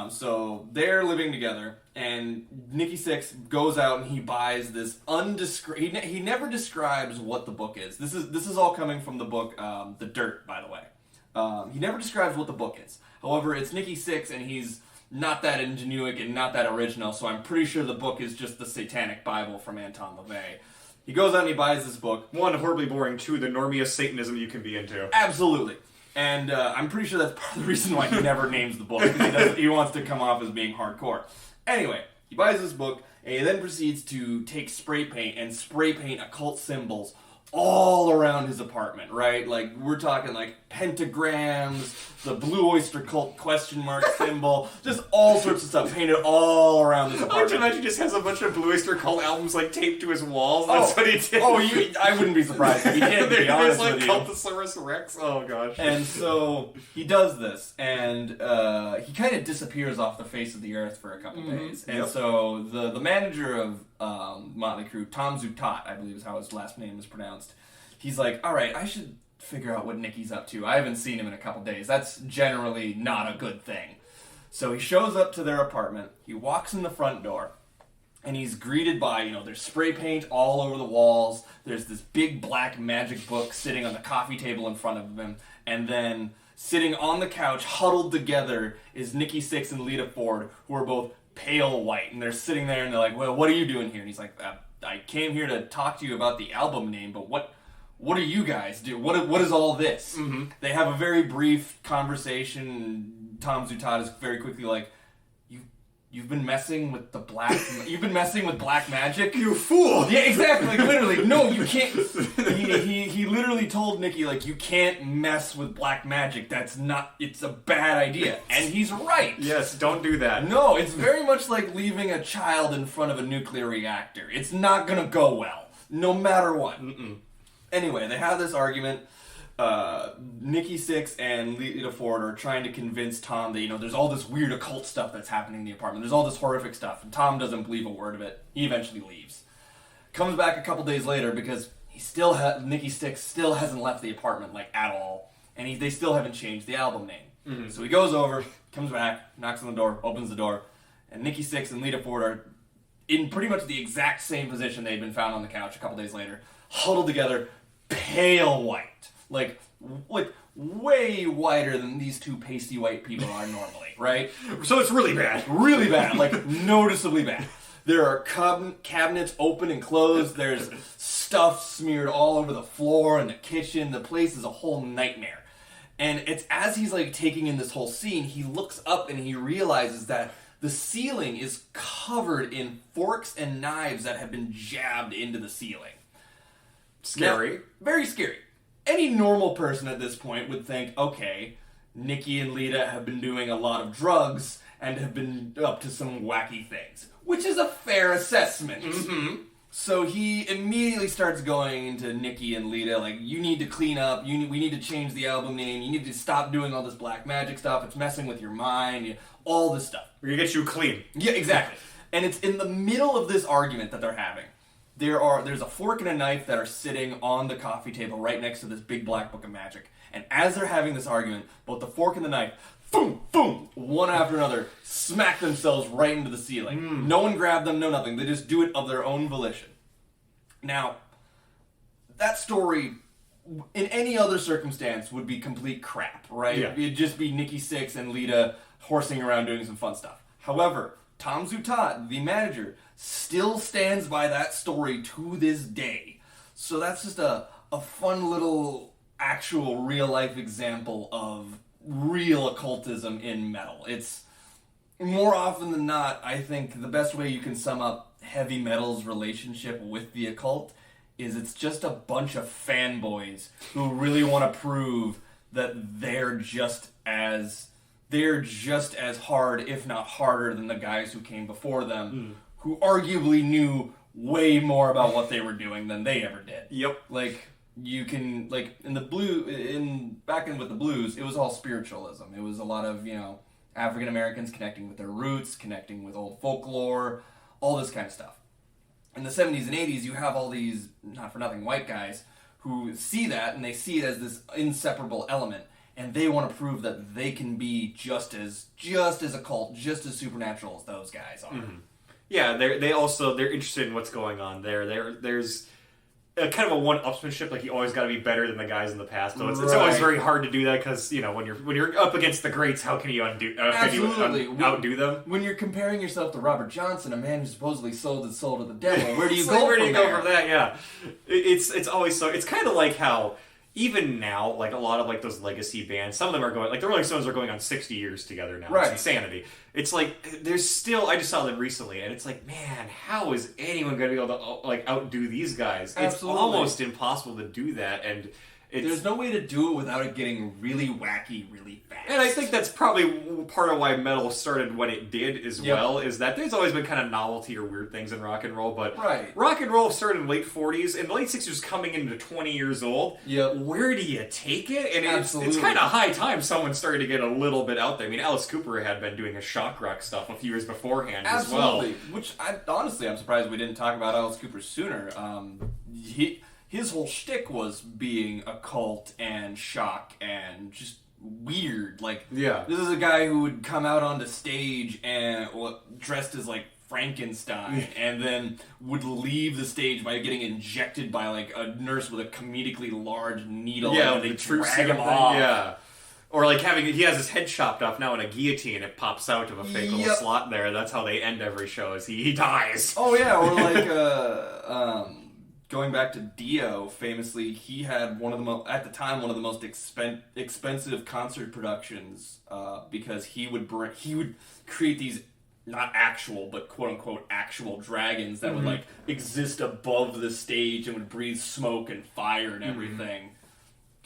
So they're living together, and Nikki Sixx goes out and he buys this he never describes what the book is. This is all coming from the book The Dirt, by the way. He never describes what the book is. However, it's Nikki Sixx, and he's not that ingenuic and not that original, so I'm pretty sure the book is just the Satanic Bible from Anton LaVey. He goes out and he buys this book. One, horribly boring. Two, the normiest Satanism you can be into. Absolutely. And I'm pretty sure that's part of the reason why he never names the book, because he wants to come off as being hardcore. Anyway, he buys this book, and he then proceeds to take spray paint and spray paint occult symbols all around his apartment, right? Like, we're talking like pentagrams, the Blue Oyster Cult question mark symbol, just all sorts of stuff painted all around his apartment. I imagine he just has a bunch of Blue Oyster Cult albums like taped to his walls. That's what he did. I wouldn't be surprised if he did, to be honest with you. Cultosaurus Rex. Oh gosh. And so he does this, and he kind of disappears off the face of the earth for a couple days. And so the manager of Motley Crue, Tom Zutat, I believe is how his last name is pronounced, he's like, all right, I should figure out what Nicky's up to. I haven't seen him in a couple days. That's generally not a good thing. So he shows up to their apartment. He walks in the front door, and he's greeted by, there's spray paint all over the walls. There's this big black magic book sitting on the coffee table in front of him. And then sitting on the couch, huddled together, is Nikki Sixx and Lita Ford, who are both pale white. And they're sitting there, and they're like, well, what are you doing here? And he's like, I came here to talk to you about the album name, but what do you guys do? What is all this? Mm-hmm. They have a very brief conversation. Tom Zutat is very quickly like, You've been messing with You've been messing with black magic, you fool. Yeah, exactly. Like, literally, no, you can't. He literally told Nikki, like, you can't mess with black magic. It's a bad idea, and he's right. Yes, don't do that. No, it's very much like leaving a child in front of a nuclear reactor. It's not gonna go well, no matter what. Anyway, they have this argument. Nikki Sixx and Lita Ford are trying to convince Tom that, there's all this weird occult stuff that's happening in the apartment. There's all this horrific stuff, and Tom doesn't believe a word of it. He eventually leaves. Comes back a couple days later because Nikki Sixx still hasn't left the apartment, like, at all, and they still haven't changed the album name. Mm-hmm. So he goes over, comes back, knocks on the door, opens the door, and Nikki Sixx and Lita Ford are in pretty much the exact same position they'd been found on the couch a couple days later, huddled together, pale white. Like way whiter than these two pasty white people are normally, right? So it's really bad. Really bad, like noticeably bad. There are cabinets open and closed. There's stuff smeared all over the floor in the kitchen. The place is a whole nightmare. And it's as he's like taking in this whole scene, he looks up and he realizes that the ceiling is covered in forks and knives that have been jabbed into the ceiling. Scary. Now, very scary. Any normal person at this point would think, okay, Nikki and Lita have been doing a lot of drugs and have been up to some wacky things, which is a fair assessment. Mm-hmm. So he immediately starts going into Nikki and Lita, like, you need to clean up, we need to change the album name, you need to stop doing all this black magic stuff, it's messing with your mind, all this stuff. We're gonna get you clean. Yeah, exactly. And it's in the middle of this argument that they're having. There's a fork and a knife that are sitting on the coffee table right next to this big black book of magic. And as they're having this argument, both the fork and the knife, boom, boom, one after another, smack themselves right into the ceiling. No one grabbed them, no nothing. They just do it of their own volition. Now, that story in any other circumstance would be complete crap, right? Yeah. It'd just be Nikki Sixx and Lita horsing around doing some fun stuff. However, Tom Zutaut, the manager, still stands by that story to this day. So that's just a fun little actual real life example of real occultism in metal. It's more often than not, I think the best way you can sum up heavy metal's relationship with the occult is it's just a bunch of fanboys who really want to prove that they're just as hard, if not harder, than the guys who came before them, who arguably knew way more about what they were doing than they ever did. Yep. Like, you can, like, back in with the blues, it was all spiritualism. It was a lot of, African Americans connecting with their roots, connecting with old folklore, all this kind of stuff. In the 70s and 80s, you have all these, not for nothing, white guys who see that, and they see it as this inseparable element, and they want to prove that they can be just as occult, just as supernatural as those guys are. Mm-hmm. Yeah, they're interested in what's going on there. There's a kind of a one-upsmanship, like you always got to be better than the guys in the past. So it's always very hard to do that because when you're up against the greats, how can you outdo them? When you're comparing yourself to Robert Johnson, a man who supposedly sold his soul to the devil, where do you go from that? Yeah, it's always so. It's kind of like how even now, like a lot of like those legacy bands, some of them are going, like the Rolling Stones are going on 60 years together now. Right. It's insanity. It's like there's still. I just saw them recently, and it's like, man, how is anyone going to be able to like outdo these guys? Absolutely. It's almost impossissible to do that, and there's no way to do it without it getting really wacky, really fast. And I think that's probably part of why metal started when it did as well, is that there's always been kind of novelty or weird things in rock and roll, but rock and roll started in the late 40s, and the late 60s coming into 20 years old. Yep. Where do you take it? And it's kind of high time someone started to get a little bit out there. I mean, Alice Cooper had been doing his shock rock stuff a few years beforehand as well. Which, honestly, I'm surprised we didn't talk about Alice Cooper sooner. His whole shtick was being occult and shock and just weird. Like, this is a guy who would come out onto stage and dressed as like Frankenstein, and then would leave the stage by getting injected by like a nurse with a comedically large needle. Yeah, and they true drag him off. Yeah. Or like he has his head chopped off now in a guillotine. It pops out of a fake little slot there. That's how they end every show. Is he dies? Oh yeah, or like going back to Dio, famously, he had one of the most expensive concert productions because he would create these not actual but quote unquote actual dragons that would like exist above the stage and would breathe smoke and fire and everything.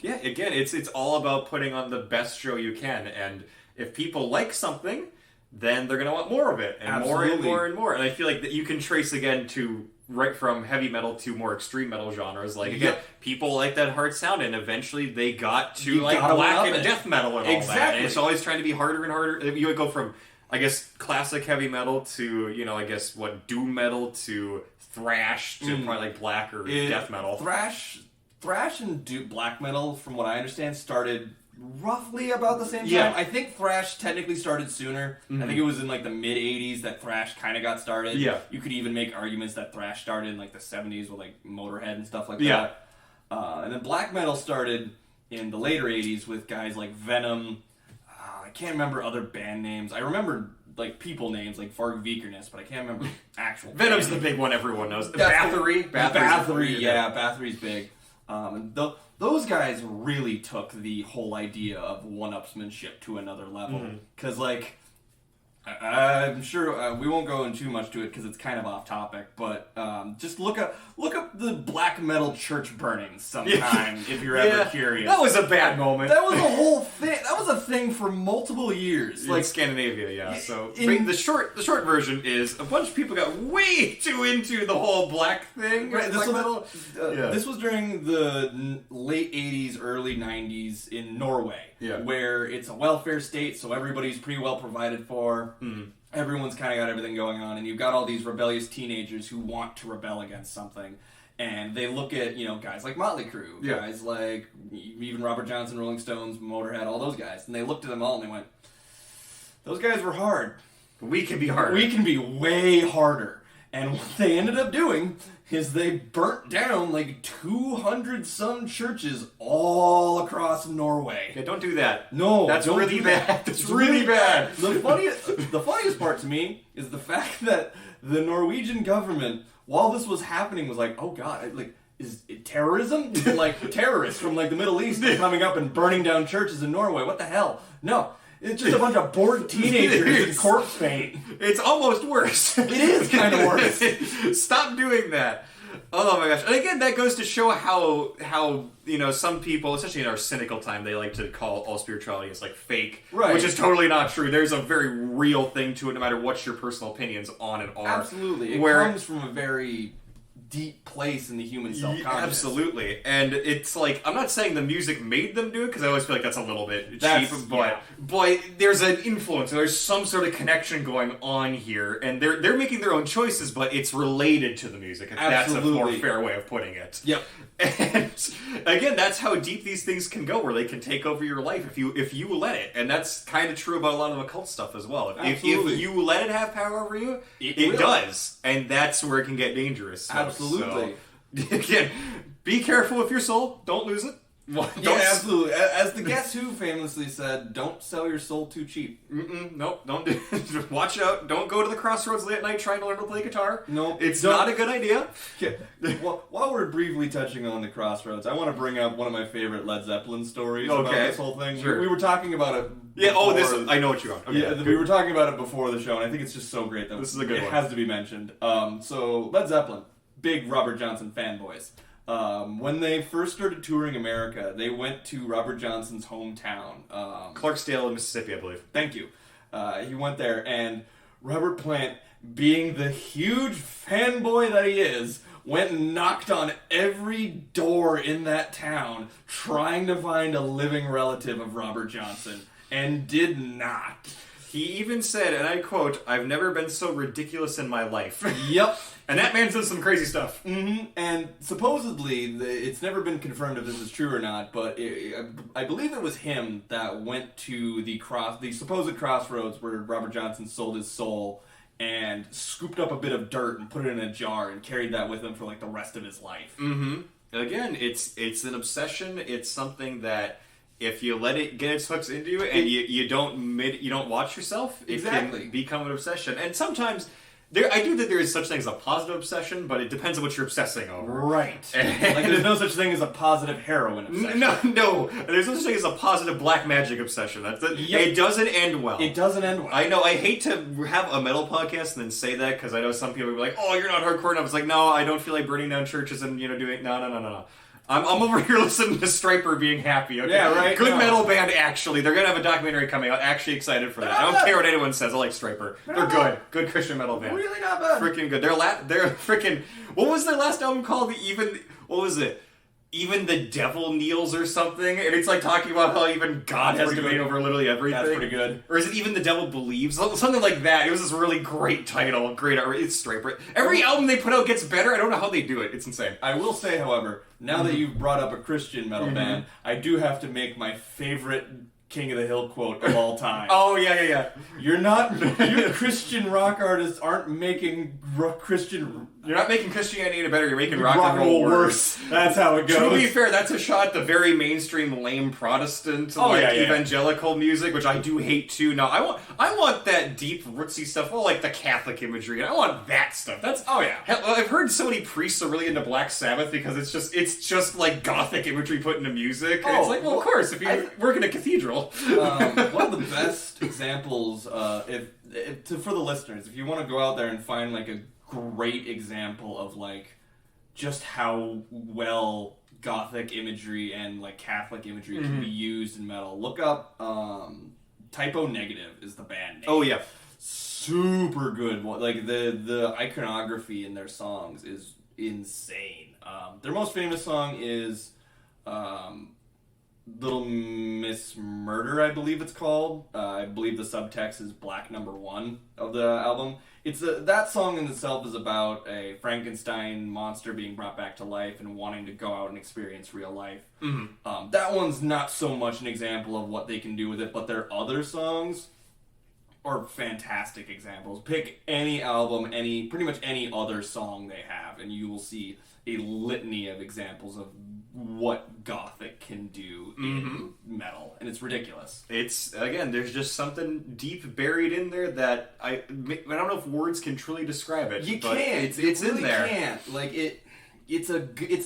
Yeah, again, it's all about putting on the best show you can, and if people like something, then they're going to want more of it, and more and more and more. And I feel like that you can trace again to right from heavy metal to more extreme metal genres. Like, again, people like that hard sound, and eventually they got to like black and death metal and all that. And it's always trying to be harder and harder. You would go from, I guess, classic heavy metal to, I guess, doom metal to thrash to probably like black or death metal. Thrash and black metal, from what I understand, started roughly about the same time. Yeah. I think thrash technically started sooner. I think it was in like the mid 80s that thrash kind of got started. Yeah. You could even make arguments that thrash started in like the 70s with like Motorhead and stuff like that. And then black metal started in the later 80s with guys like Venom. I can't remember other band names. I remember like people names like Varg Vikernes, but I can't remember actual Venom's the big one everyone knows. Bathory, Bathory's big. And those guys really took the whole idea of one-upsmanship to another level. Because, like, I'm sure we won't go into too much to it because it's kind of off topic, but just look up the black metal church burnings sometime if you're ever curious. That was a bad moment. That was a whole thing. That was a thing for multiple years, like Scandinavia. So the short version is a bunch of people got way too into the whole black thing. Right. This was during the late '80s, early '90s in Norway. Yeah. Where it's a welfare state, so everybody's pretty well provided for. Everyone's kind of got everything going on, and you've got all these rebellious teenagers who want to rebel against something. And they look at, guys like Motley Crue, guys like even Robert Johnson, Rolling Stones, Motorhead, all those guys. And they looked at them all and they went, those guys were hard. We can be harder. We can be way harder. And what they ended up doing is they burnt down like 200 some churches all across Norway. Yeah, don't do that. No, that's don't really do bad. that. That's really bad. The funniest part to me is the fact that the Norwegian government, while this was happening, was like, oh god, like, is it terrorism? Is it like terrorists from like the Middle East coming up and burning down churches in Norway? What the hell? No. It's just a bunch of bored teenagers in corpse paint. It's almost worse. It is kind of worse. Stop doing that. Oh my gosh. And again, that goes to show how some people, especially in our cynical time, they like to call all spirituality as like fake. Right. Which is totally not true. There's a very real thing to it, no matter what your personal opinions on it are. Absolutely. It comes from a very deep place in the human self-conscious. Absolutely. And it's like, I'm not saying the music made them do it, because I always feel like that's a little bit cheap, but there's an influence, there's some sort of connection going on here, and they're making their own choices, but it's related to the music, if that's a more fair way of putting it. Yep. And again, that's how deep these things can go, where they can take over your life if you let it. And that's kind of true about a lot of occult stuff as well. If you let it have power over you, it does. And that's where it can get dangerous. Absolutely. So, again, be careful with your soul. Don't lose it. Absolutely. As the Guess Who famously said, don't sell your soul too cheap. Nope, don't do it. Watch out. Don't go to the crossroads late at night trying to learn to play guitar. Nope. It's not a good idea. Okay. Well, while we're briefly touching on the crossroads, I want to bring up one of my favorite Led Zeppelin stories about this whole thing. Sure. We were talking about it I know what you're on. Okay. Yeah, we were talking about it before the show, and I think it's just so great that this is a good one. It has to be mentioned. So, Led Zeppelin, big Robert Johnson fanboys. When they first started touring America, they went to Robert Johnson's hometown. Clarksdale, Mississippi, I believe. Thank you. He went there, and Robert Plant, being the huge fanboy that he is, went and knocked on every door in that town trying to find a living relative of Robert Johnson, and did not. He even said, and I quote, "I've never been so ridiculous in my life." Yep. And that man says some crazy stuff. Mm-hmm. And supposedly, it's never been confirmed if this is true or not, but I believe it was him that went to the supposed crossroads where Robert Johnson sold his soul and scooped up a bit of dirt and put it in a jar and carried that with him for like the rest of his life. Mm-hmm. Again, it's an obsession. It's something that if you let it get its hooks into you and you don't watch yourself, it can become an obsession. And sometimes I do think there is such thing as a positive obsession, but it depends on what you're obsessing over. Right. Like there's no such thing as a positive heroin obsession. No. There's no such thing as a positive black magic obsession. It doesn't end well. It doesn't end well. I know. I hate to have a metal podcast and then say that, because I know some people will be like, "Oh, you're not hardcore enough." It's like, no, I don't feel like burning down churches and doing no. I'm over here listening to Stryper being happy. Okay? Yeah, right. Good metal band, actually. They're going to have a documentary coming out. Actually excited for that. I don't care what anyone says. I like Stryper. They're good. Good Christian metal band. Really not bad. Freaking good. They're freaking... What was their last album called? What was it? Even the Devil Kneels or something? And it's like talking about how even God has domain over literally everything. That's pretty good. Or is it Even the Devil Believes? Something like that. It was this really great title. Great art. It's Stryper. Every album they put out gets better. I don't know how they do it. It's insane. I will say, however, now that you've brought up a Christian metal band, I do have to make my favorite King of the Hill quote of all time. Oh, yeah. You Christian rock artists aren't making Christian... You're not making Christianity any better, you're making rock and roll worse. That's how it goes. To be fair, that's a shot at the very mainstream, lame Protestant, evangelical music, which I do hate too. No, I want that deep, rootsy stuff, like the Catholic imagery, and I want that stuff. Hell, I've heard so many priests are really into Black Sabbath because it's just like gothic imagery put into music. And it's like, well, of course, if you work in a cathedral. One of the best examples, for the listeners, if you want to go out there and find like a great example of like just how well gothic imagery and like Catholic imagery can be used in metal, look up Typo Negative is the band name. Oh yeah, super good. Like the iconography in their songs is insane. Their most famous song is Little Miss Murder, I believe it's called. I believe the subtext is Black Number 1 of the album. That song in itself is about a Frankenstein monster being brought back to life and wanting to go out and experience real life. That one's not so much an example of what they can do with it, but their other songs are fantastic examples. Pick any album, pretty much any other song they have, and you will see a litany of examples of what Gothic can do in metal, and it's ridiculous. It's, again, there's just something deep buried in there that I don't know if words can truly describe it. You but can't. It's really in there. Can't. Like it's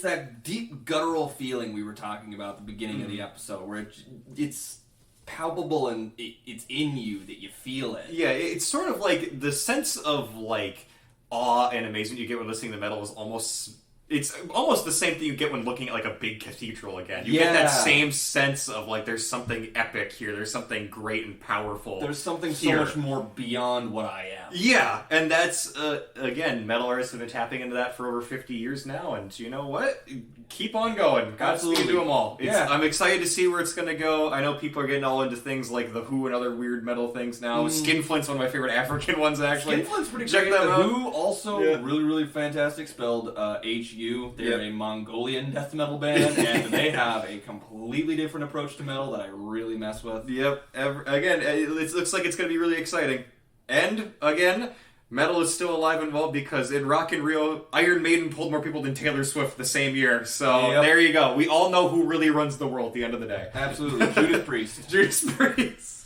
that deep guttural feeling we were talking about at the beginning of the episode, where it's palpable and it's in you that you feel it. Yeah, it's sort of like the sense of like awe and amazement you get when listening to metal is almost. It's almost the same thing you get when looking at like a big cathedral again. You get that same sense of like there's something epic here, there's something great and powerful. There's something so much more beyond what I am. Yeah, and that's, again, metal artists have been tapping into that for over 50 years now, and you know what? Keep on going. Godspeed to them all. I'm excited to see where it's going to go. I know people are getting all into things like The Who and other weird metal things now. Skinflint's one of my favorite African ones, actually. Skinflint's pretty great. The Who also really, really fantastic, spelled HU. They're a Mongolian death metal band, and they have a completely different approach to metal that I really mess with. Yep. Again, it looks like it's going to be really exciting. And, again, metal is still alive and well because in Rock in Rio, Iron Maiden pulled more people than Taylor Swift the same year. So, there you go. We all know who really runs the world at the end of the day. Absolutely. Judas Priest. Judas Priest.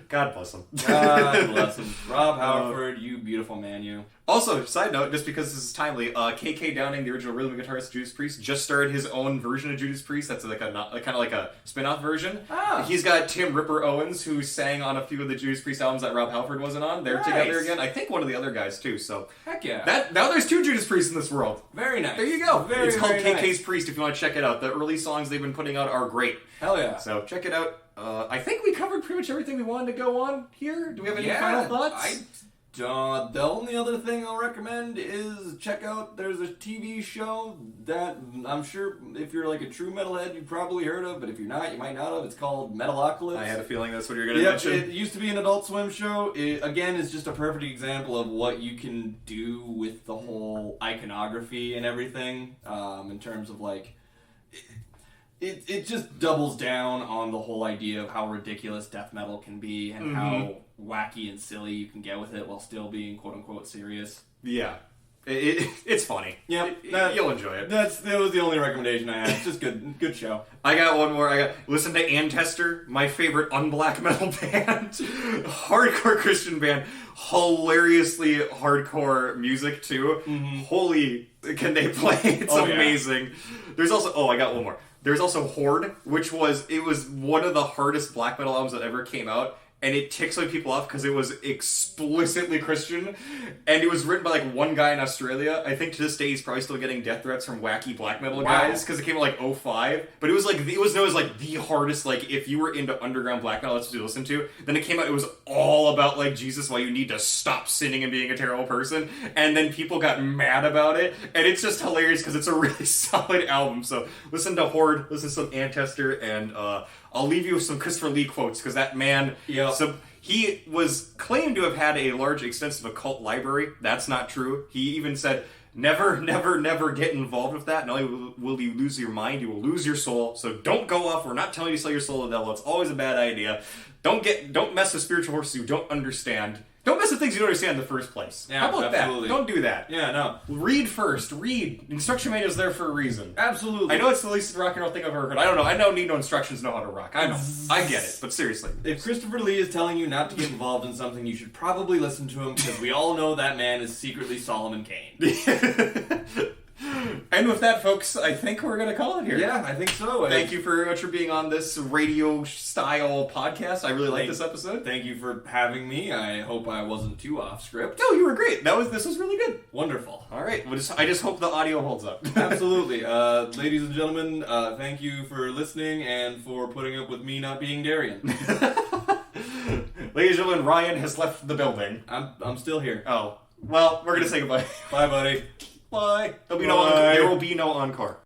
God bless him. God bless him. Rob Halford, you beautiful man, you. Also, side note, just because this is timely, KK Downing, the original rhythm guitarist of Judas Priest, just started his own version of Judas Priest. That's like kind of like a spin-off version. He's got Tim Ripper Owens, who sang on a few of the Judas Priest albums that Rob Halford wasn't on. They're together again. I think one of the other guys too. So heck yeah. Now there's two Judas Priests in this world. Very nice. There you go. It's called very KK's nice. Priest. If you want to check it out, the early songs they've been putting out are great. Hell yeah. So check it out. I think we covered pretty much everything we wanted to go on here. Do we have any final thoughts? The only other thing I'll recommend is check out, there's a TV show that I'm sure if you're like a true metalhead, you've probably heard of, but if you're not, you might not have. It's called Metalocalypse. I had a feeling that's what you were going to mention. It used to be an Adult Swim show. It, again, is just a perfect example of what you can do with the whole iconography and everything, in terms of like... It just doubles down on the whole idea of how ridiculous death metal can be and how wacky and silly you can get with it while still being quote-unquote serious. Yeah. It's funny. Yeah, you'll enjoy it. That was the only recommendation I had. It's just good show. I got one more. Listen to Ancestor, my favorite unblack metal band. Hardcore Christian band. Hilariously hardcore music, too. Holy, can they play? It's amazing. Yeah. There's also... I got one more. There's also Horde, which was one of the hardest black metal albums that ever came out, and it ticks some people off because it was explicitly Christian, and it was written by like one guy in Australia. I think to this day he's probably still getting death threats from wacky black metal guys because it came out like 2005. But it was known as like the hardest, like if you were into underground black metal, that's what you listen to. Then it came out, it was all about like Jesus, why you need to stop sinning and being a terrible person, and then people got mad about it, and it's just hilarious because it's a really solid album. So listen to Horde, listen to some Ancestor, and I'll leave you with some Christopher Lee quotes, because that man... So he was claimed to have had a large, extensive occult library. That's not true. He even said, never, never, never get involved with that. Not only will you lose your mind, you will lose your soul. So don't go off. We're not telling you to sell your soul to the devil. It's always a bad idea. Don't mess with spiritual horses you don't understand. Don't mess with things you don't understand in the first place. Yeah, how about absolutely. that? Don't do that. Yeah, no. Read first. Read. Instruction manual's there for a reason. Absolutely. I know it's the least rock and roll thing I've ever heard. I don't know. I don't need no instructions to know how to rock. I know. I get it. But seriously. If Christopher Lee is telling you not to get involved in something, you should probably listen to him, because we all know that man is secretly Solomon Kane. And with that, folks, I think we're going to call it here. Yeah, I think so. Thank you very much for being on this radio-style podcast. I really like this episode. Thank you for having me. I hope I wasn't too off script. No, you were great. This was really good. Wonderful. All right. I just hope the audio holds up. Absolutely. Ladies and gentlemen, thank you for listening and for putting up with me not being Darian. Ladies and gentlemen, Ryan has left the building. I'm still here. Oh. Well, we're going to say goodbye. Bye, buddy. Bye. There will be no encore.